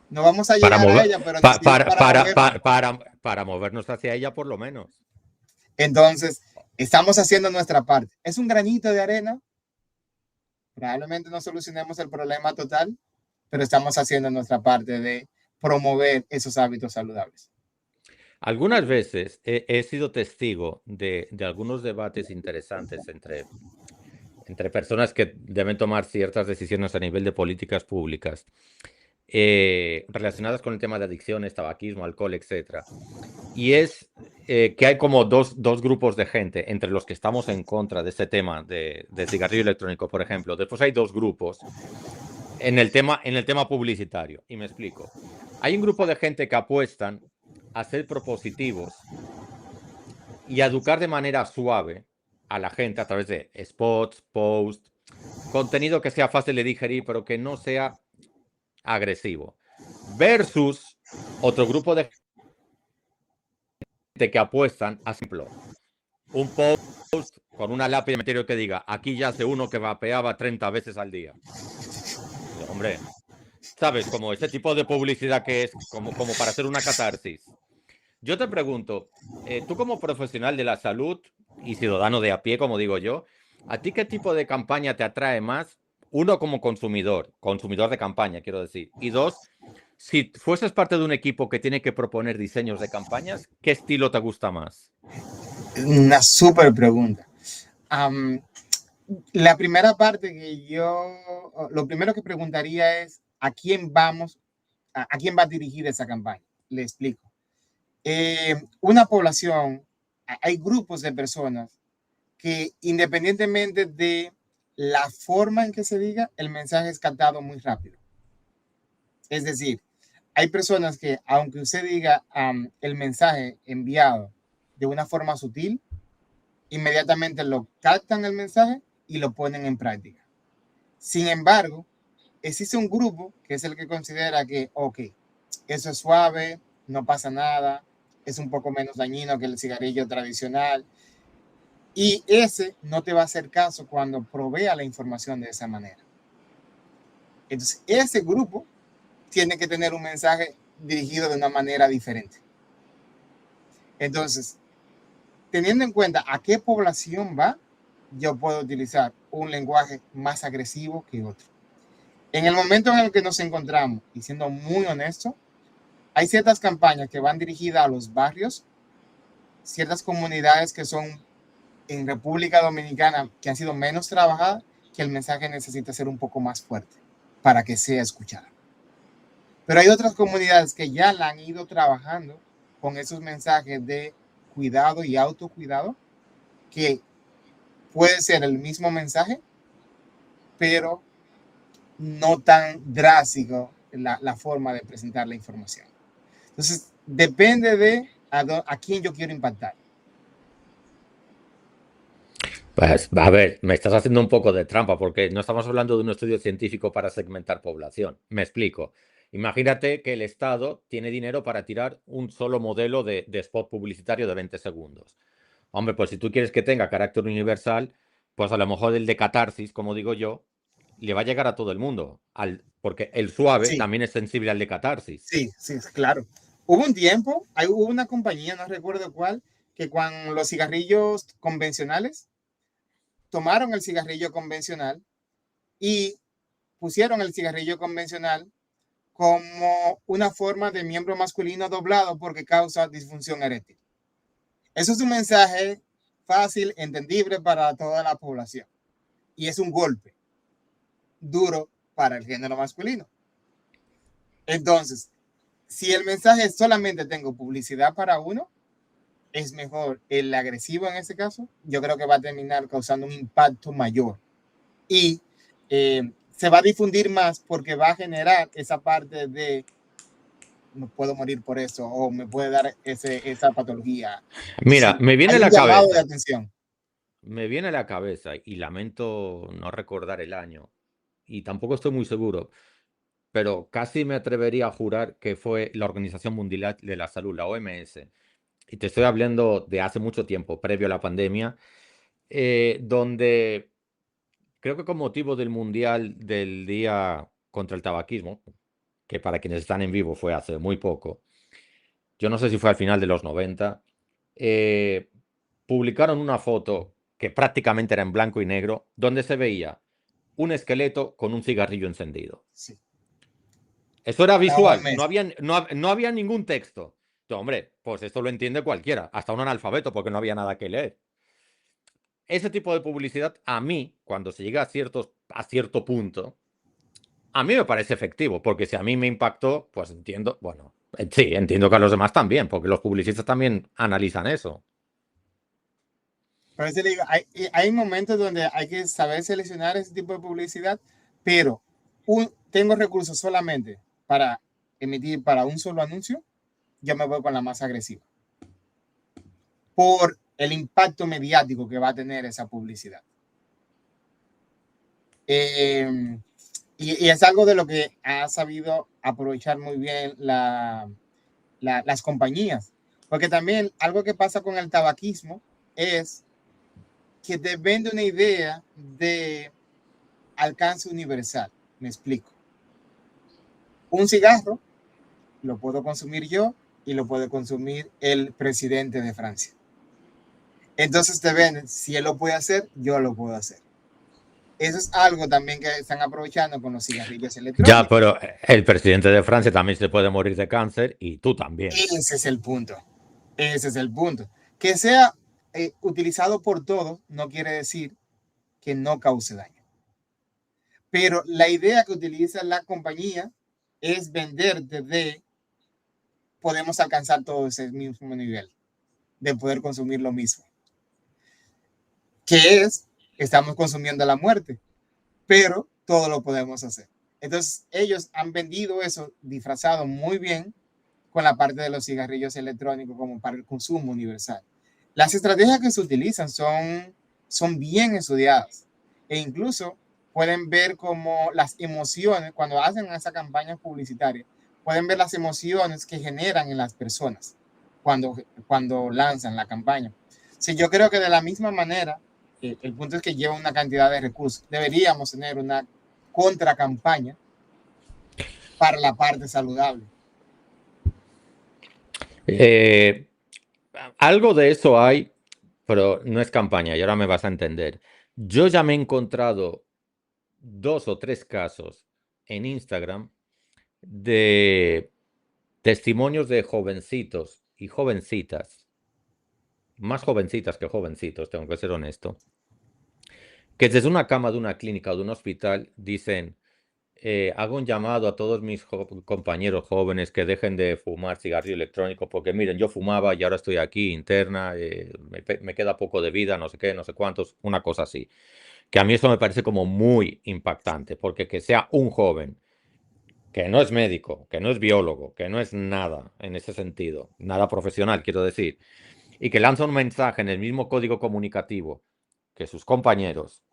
No vamos a llegar a ella, pero nos sirve para movernos hacia ella por lo menos. Entonces, estamos haciendo nuestra parte. Es un granito de arena. Probablemente no solucionemos el problema total, pero estamos haciendo nuestra parte de promover esos hábitos saludables. Algunas veces he sido testigo de algunos debates interesantes entre personas que deben tomar ciertas decisiones a nivel de políticas públicas relacionadas con el tema de adicciones, tabaquismo, alcohol, etc. Y es que hay como dos grupos de gente entre los que estamos en contra de este tema de cigarrillo electrónico, por ejemplo. Después hay dos grupos en el tema publicitario. Y me explico. Hay un grupo de gente que apuestan a ser propositivos y a educar de manera suave a la gente a través de spots, posts, contenido que sea fácil de digerir, pero que no sea agresivo. Versus otro grupo de gente que apuestan a simple. Un post con una lápiz de meteoro que diga, aquí ya hace uno que vapeaba 30 veces al día. Hombre, ¿sabes? Como ese tipo de publicidad que es como para hacer una catarsis. Yo te pregunto, tú como profesional de la salud y ciudadano de a pie, como digo yo, ¿a ti qué tipo de campaña te atrae más uno, como consumidor de campaña, quiero decir. Y dos, si fueses parte de un equipo que tiene que proponer diseños de campañas, ¿qué estilo te gusta más? Una súper pregunta. Um, la primera parte lo primero que preguntaría es a quién a quién va a dirigir esa campaña. Le explico. Una población, hay grupos de personas que independientemente de la forma en que se diga, el mensaje es captado muy rápido. Es decir, hay personas que, aunque usted diga el mensaje enviado de una forma sutil, inmediatamente lo captan el mensaje y lo ponen en práctica. Sin embargo, existe un grupo que es el que considera que, ok, eso es suave, no pasa nada, es un poco menos dañino que el cigarrillo tradicional, y ese no te va a hacer caso cuando provea la información de esa manera. Entonces, ese grupo tiene que tener un mensaje dirigido de una manera diferente. Entonces, teniendo en cuenta a qué población va, yo puedo utilizar un lenguaje más agresivo que otro. En el momento en el que nos encontramos, y siendo muy honesto, hay ciertas campañas que van dirigidas a los barrios, ciertas comunidades que son en República Dominicana que han sido menos trabajadas, que el mensaje necesita ser un poco más fuerte para que sea escuchado. Pero hay otras comunidades que ya la han ido trabajando con esos mensajes de cuidado y autocuidado, que puede ser el mismo mensaje, pero no tan drástico la forma de presentar la información. Entonces, depende de a quién yo quiero impactar. Pues, a ver, me estás haciendo un poco de trampa porque no estamos hablando de un estudio científico para segmentar población. Me explico. Imagínate que el Estado tiene dinero para tirar un solo modelo de spot publicitario de 20 segundos. Hombre, pues si tú quieres que tenga carácter universal, pues a lo mejor el de catarsis, como digo yo, le va a llegar a todo el mundo. Porque el suave Sí, también es sensible al de catarsis. sí, sí, claro. Hubo un tiempo, hubo una compañía, no recuerdo cuál, que con los cigarrillos convencionales, tomaron el cigarrillo convencional y pusieron el cigarrillo convencional como una forma de miembro masculino doblado porque causa disfunción eréctil. Eso es un mensaje fácil, entendible para toda la población. Y es un golpe duro para el género masculino. Entonces, si el mensaje solamente tengo publicidad para uno, es mejor el agresivo en ese caso. Yo creo que va a terminar causando un impacto mayor. Y se va a difundir más porque va a generar esa parte de me puedo morir por eso o me puede dar esa patología. Entonces, Mira, me hay viene a un la llamado de cabeza, atención. me viene a la cabeza y lamento no recordar el año y tampoco estoy muy seguro, pero casi me atrevería a jurar que fue la Organización Mundial de la Salud, la OMS, y te estoy hablando de hace mucho tiempo, previo a la pandemia, donde creo que con motivo del Mundial del Día contra el Tabaquismo, que para quienes están en vivo fue hace muy poco, yo no sé si fue al final de los 90, eh, publicaron una foto que prácticamente era en blanco y negro, donde se veía un esqueleto con un cigarrillo encendido. Sí. Eso era La visual, OMS. no había ningún texto. Hombre, pues esto lo entiende cualquiera, hasta un analfabeto, porque no había nada que leer. Ese tipo de publicidad, a mí, cuando se llega a cierto punto, a mí me parece efectivo, porque si a mí me impactó, pues entiendo, bueno, sí, entiendo que a los demás también, porque los publicistas también analizan eso. Por eso le digo, hay momentos donde hay que saber seleccionar ese tipo de publicidad, pero tengo recursos solamente para emitir para un solo anuncio, yo me voy con la más agresiva. Por el impacto mediático que va a tener esa publicidad. Y es algo de lo que ha sabido aprovechar muy bien las compañías. Porque también algo que pasa con el tabaquismo es que te vende una idea de alcance universal. Me explico. Un cigarro lo puedo consumir yo y lo puede consumir el presidente de Francia. Entonces te venden, si él lo puede hacer, yo lo puedo hacer. Eso es algo también que están aprovechando con los cigarrillos Ya, electrónicos. pero el presidente de Francia también se puede morir de cáncer y tú también. Ese es el punto. Ese es el punto. Que sea utilizado por todos no quiere decir que no cause daño. Pero la idea que utiliza la compañía es venderte de podemos alcanzar todo ese mismo nivel, de poder consumir lo mismo. Que es, estamos consumiendo la muerte, pero todo lo podemos hacer. Entonces, ellos han vendido eso disfrazado muy bien con la parte de los cigarrillos electrónicos como para el consumo universal. Las estrategias que se utilizan son bien estudiadas e incluso pueden ver como las emociones, cuando hacen esa campaña publicitaria, pueden ver las emociones que generan en las personas cuando lanzan la campaña. Sí, yo creo que de la misma manera, el punto es que lleva una cantidad de recursos. Deberíamos tener una contracampaña para la parte saludable. Eh, Algo de eso hay, pero no es campaña y ahora me vas a entender. Yo ya me he encontrado 2 o 3 casos en Instagram de testimonios de jovencitos y jovencitas, más jovencitas que jovencitos, tengo que ser honesto, que desde una cama de una clínica o de un hospital dicen, hago un llamado a todos mis compañeros jóvenes que dejen de fumar cigarrillo electrónico porque miren, yo fumaba y ahora estoy aquí interna, me queda poco de vida, no sé qué, no sé cuántos, una cosa así. Que a mí eso me parece como muy impactante, porque que sea un joven que no es médico, que no es biólogo, que no es nada en ese sentido, nada profesional, quiero decir, y que lanza un mensaje en el mismo código comunicativo que sus compañeros,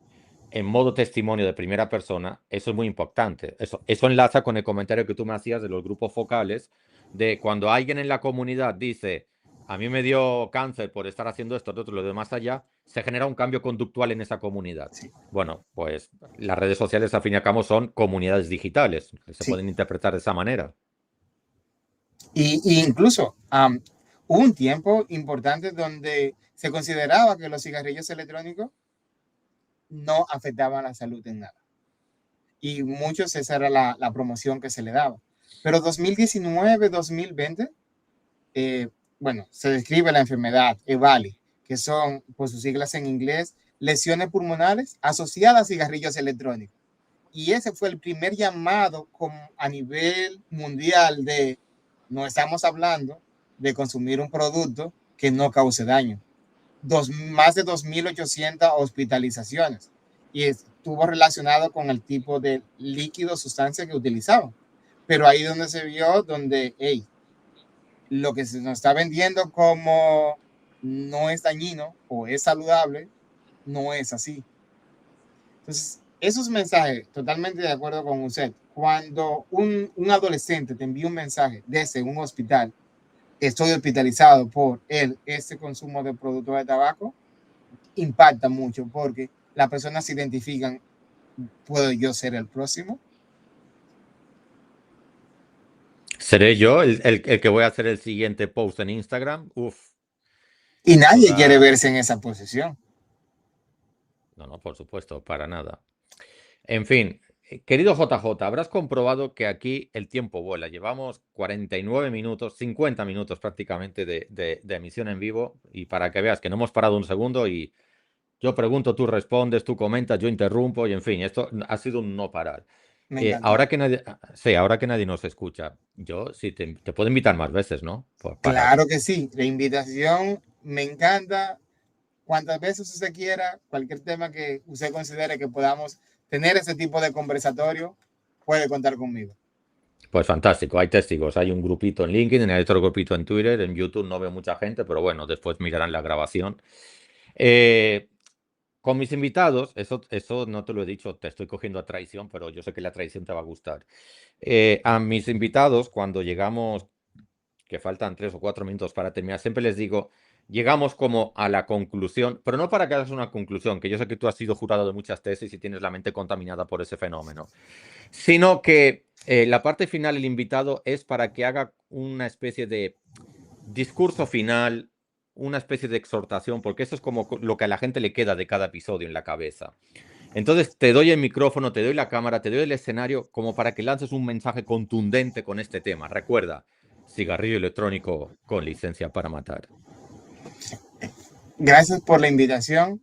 en modo testimonio de primera persona, eso es muy importante. Eso enlaza con el comentario que tú me hacías de los grupos focales, de cuando alguien en la comunidad dice, a mí me dio cáncer por estar haciendo esto, lo de más allá, se genera un cambio conductual en esa comunidad. Sí, Bueno, pues las redes sociales, al fin y al cabo, son comunidades digitales, se sí. pueden interpretar de esa manera. Y incluso hubo un tiempo importante donde se consideraba que los cigarrillos electrónicos no afectaban la salud en nada. Y muchos esa era la promoción que se le daba. Pero 2019, 2020, bueno, se describe la enfermedad EVALI, que son, por sus siglas en inglés, lesiones pulmonares asociadas a cigarrillos electrónicos. Y ese fue el primer llamado a nivel mundial de no estamos hablando de consumir un producto que no cause daño. Más de 2.800 hospitalizaciones y estuvo relacionado con el tipo de líquido, sustancia que utilizaban. Pero ahí donde se vio, donde hey, lo que se nos está vendiendo como no es dañino o es saludable, no es así. Entonces, esos mensajes, totalmente de acuerdo con usted, cuando un adolescente te envía un mensaje desde un hospital, estoy hospitalizado por este consumo de productos de tabaco, impacta mucho porque las personas se identifican, ¿puedo yo ser el próximo? ¿Seré yo el que voy a hacer el siguiente post en Instagram? Uf, Y eso nadie quiere da... verse en esa posición. No, no, por supuesto, para nada. En fin, querido JJ, habrás comprobado que aquí el tiempo vuela. Llevamos 49 minutos, 50 minutos prácticamente de emisión en vivo y para que veas que no hemos parado un segundo y yo pregunto, tú respondes, tú comentas, yo interrumpo y en fin, esto ha sido un no parar. Me encantó. Ahora que nadie, sí, ahora que nadie nos escucha, yo sí te puedo invitar más veces, ¿no? Claro que sí, la invitación me encanta. Cuantas veces usted quiera, cualquier tema que usted considere que podamos tener ese tipo de conversatorio, puede contar conmigo. Pues fantástico, hay testigos, hay un grupito en LinkedIn, hay otro grupito en Twitter, en YouTube no veo mucha gente, pero bueno, después mirarán la grabación. Eh, con mis invitados, eso no te lo he dicho, te estoy cogiendo a traición, pero yo sé que la traición te va a gustar. A mis invitados, cuando llegamos, que faltan 3 o 4 minutos para terminar, siempre les digo, llegamos como a la conclusión, pero no para que hagas una conclusión, que yo sé que tú has sido jurado de muchas tesis y tienes la mente contaminada por ese fenómeno, sino que la parte final, el invitado, es para que haga una especie de discurso final, una especie de exhortación, porque eso es como lo que a la gente le queda de cada episodio en la cabeza. Entonces te doy el micrófono, te doy la cámara, te doy el escenario como para que lances un mensaje contundente con este tema. Recuerda, cigarrillo electrónico con licencia para matar. Gracias por la invitación.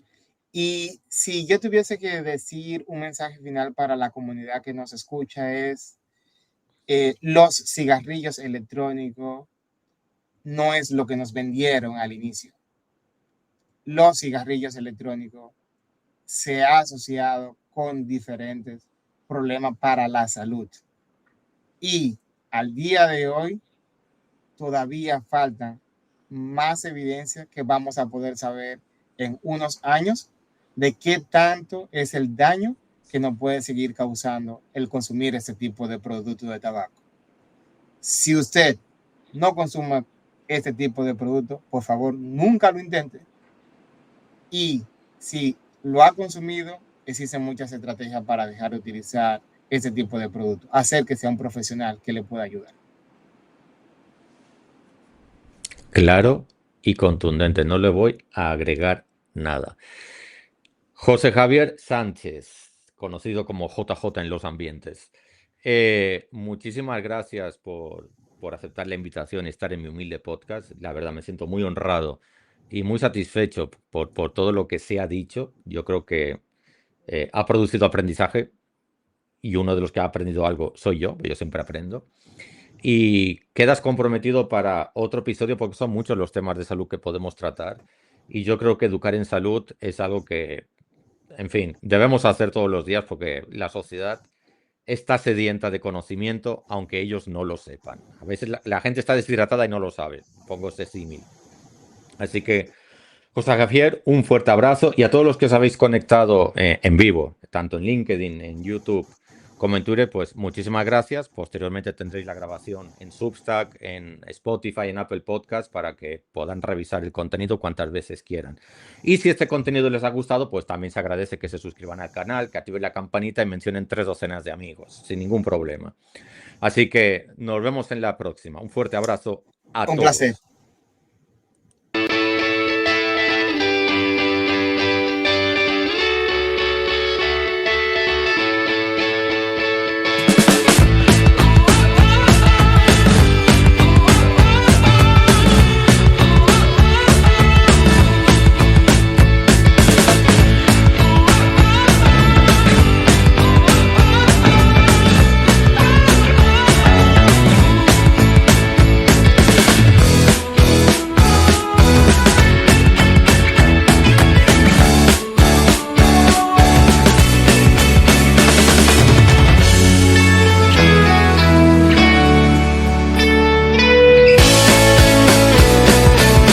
Y si yo tuviese que decir un mensaje final para la comunidad que nos escucha es, los cigarrillos electrónicos no es lo que nos vendieron al inicio. Los cigarrillos electrónicos se ha asociado con diferentes problemas para la salud. Y al día de hoy todavía faltan más evidencia que vamos a poder saber en unos años de qué tanto es el daño que nos puede seguir causando el consumir este tipo de productos de tabaco. Si usted no consume este tipo de producto, por favor, nunca lo intente. Y si lo ha consumido, existen muchas estrategias para dejar de utilizar este tipo de producto. Hacer que sea un profesional que le pueda ayudar. Claro y contundente, no le voy a agregar nada. José Javier Sánchez, conocido como JJ en los ambientes. Muchísimas gracias por aceptar la invitación y estar en mi humilde podcast. La verdad me siento muy honrado y muy satisfecho por todo lo que se ha dicho. Yo creo que ha producido aprendizaje y uno de los que ha aprendido algo soy yo siempre aprendo. Y quedas comprometido para otro episodio porque son muchos los temas de salud que podemos tratar. Y yo creo que educar en salud es algo que, en fin, debemos hacer todos los días porque la sociedad está sedienta de conocimiento, aunque ellos no lo sepan. A veces la gente está deshidratada y no lo sabe. Pongo ese símil. Así que, José Javier, un fuerte abrazo y a todos los que os habéis conectado en vivo, tanto en LinkedIn, en YouTube como en Twitter, pues muchísimas gracias. Posteriormente tendréis la grabación en Substack, en Spotify, en Apple Podcast para que puedan revisar el contenido cuantas veces quieran. Y si este contenido les ha gustado, pues también se agradece que se suscriban al canal, que activen la campanita y mencionen 3 docenas de amigos, sin ningún problema. Así que nos vemos en la próxima. Un fuerte abrazo a todos. Un placer.